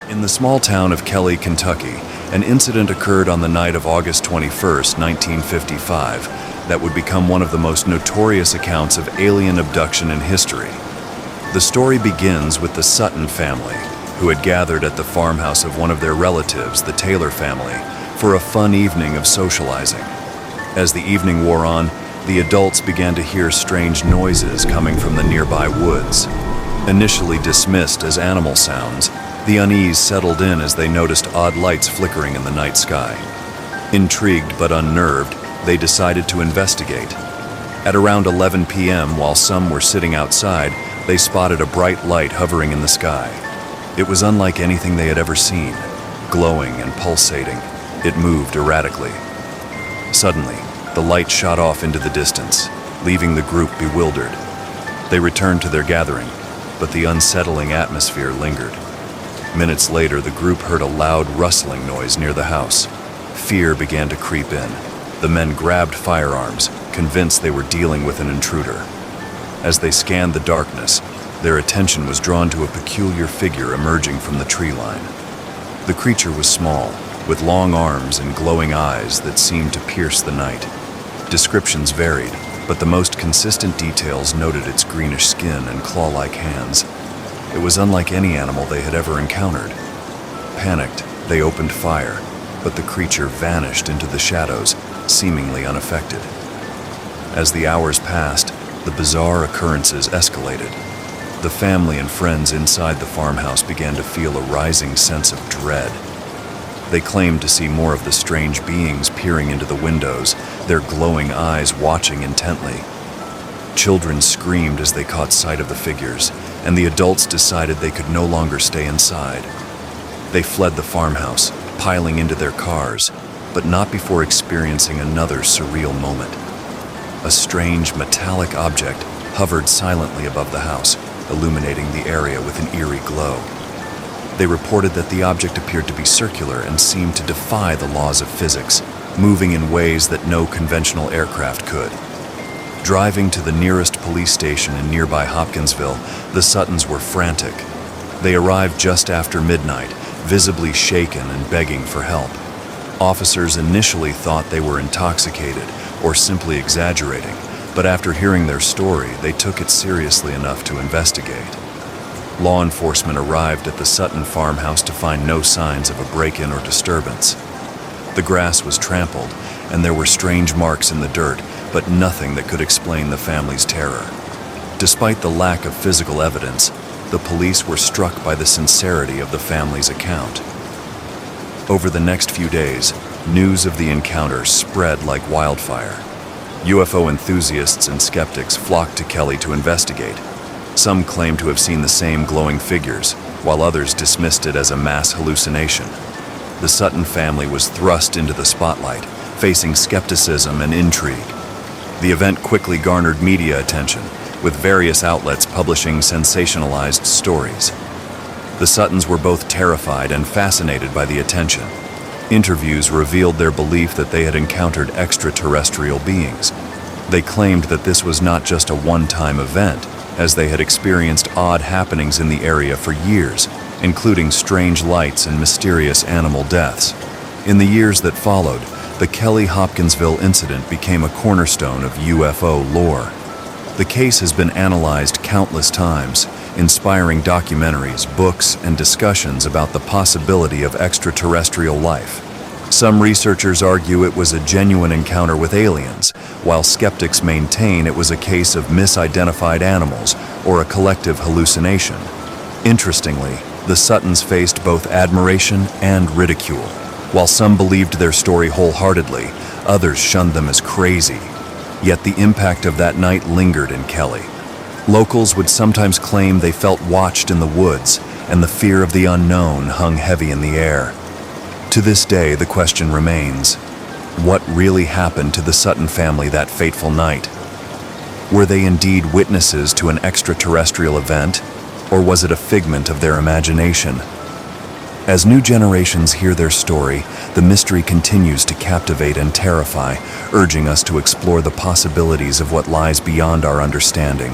In the small town of Kelly, Kentucky, an incident occurred on the night of August 21st, 1955, that would become one of the most notorious accounts of alien abduction in history. The story begins with the Sutton family, who had gathered at the farmhouse of one of their relatives, the Taylor family, for a fun evening of socializing. As the evening wore on, the adults began to hear strange noises coming from the nearby woods. Initially dismissed as animal sounds, the unease settled in as they noticed odd lights flickering in the night sky. Intrigued but unnerved, they decided to investigate. At around 11 p.m., while some were sitting outside, they spotted a bright light hovering in the sky. It was unlike anything they had ever seen. Glowing and pulsating, it moved erratically. Suddenly, the light shot off into the distance, leaving the group bewildered. They returned to their gathering, but the unsettling atmosphere lingered. Minutes later, the group heard a loud rustling noise near the house. Fear began to creep in. The men grabbed firearms, convinced they were dealing with an intruder. As they scanned the darkness, their attention was drawn to a peculiar figure emerging from the tree line. The creature was small, with long arms and glowing eyes that seemed to pierce the night. Descriptions varied, but the most consistent details noted its greenish skin and claw-like hands. It was unlike any animal they had ever encountered. Panicked, they opened fire, but the creature vanished into the shadows, seemingly unaffected. As the hours passed, the bizarre occurrences escalated. The family and friends inside the farmhouse began to feel a rising sense of dread. They claimed to see more of the strange beings peering into the windows, their glowing eyes watching intently. Children screamed as they caught sight of the figures, and the adults decided they could no longer stay inside. They fled the farmhouse, piling into their cars, but not before experiencing another surreal moment. A strange metallic object hovered silently above the house, illuminating the area with an eerie glow. They reported that the object appeared to be circular and seemed to defy the laws of physics, moving in ways that no conventional aircraft could. Driving to the nearest police station in nearby Hopkinsville, the Suttons were frantic. They arrived just after midnight, visibly shaken and begging for help. Officers initially thought they were intoxicated or simply exaggerating, but after hearing their story, they took it seriously enough to investigate. Law enforcement arrived at the Sutton farmhouse to find no signs of a break-in or disturbance. The grass was trampled, and there were strange marks in the dirt, but nothing that could explain the family's terror. Despite the lack of physical evidence, the police were struck by the sincerity of the family's account. Over the next few days, news of the encounter spread like wildfire. UFO enthusiasts and skeptics flocked to Kelly to investigate. Some claimed to have seen the same glowing figures, while others dismissed it as a mass hallucination. The Sutton family was thrust into the spotlight, facing skepticism and intrigue. The event quickly garnered media attention, with various outlets publishing sensationalized stories. The Suttons were both terrified and fascinated by the attention. Interviews revealed their belief that they had encountered extraterrestrial beings. They claimed that this was not just a one-time event, as they had experienced odd happenings in the area for years, including strange lights and mysterious animal deaths. In the years that followed, the Kelly-Hopkinsville incident became a cornerstone of UFO lore. The case has been analyzed countless times, inspiring documentaries, books, and discussions about the possibility of extraterrestrial life. Some researchers argue it was a genuine encounter with aliens, while skeptics maintain it was a case of misidentified animals or a collective hallucination. Interestingly, the Suttons faced both admiration and ridicule. While some believed their story wholeheartedly, others shunned them as crazy. Yet the impact of that night lingered in Kelly. Locals would sometimes claim they felt watched in the woods, and the fear of the unknown hung heavy in the air. To this day, the question remains, what really happened to the Sutton family that fateful night? Were they indeed witnesses to an extraterrestrial event, or was it a figment of their imagination? As new generations hear their story, the mystery continues to captivate and terrify, urging us to explore the possibilities of what lies beyond our understanding.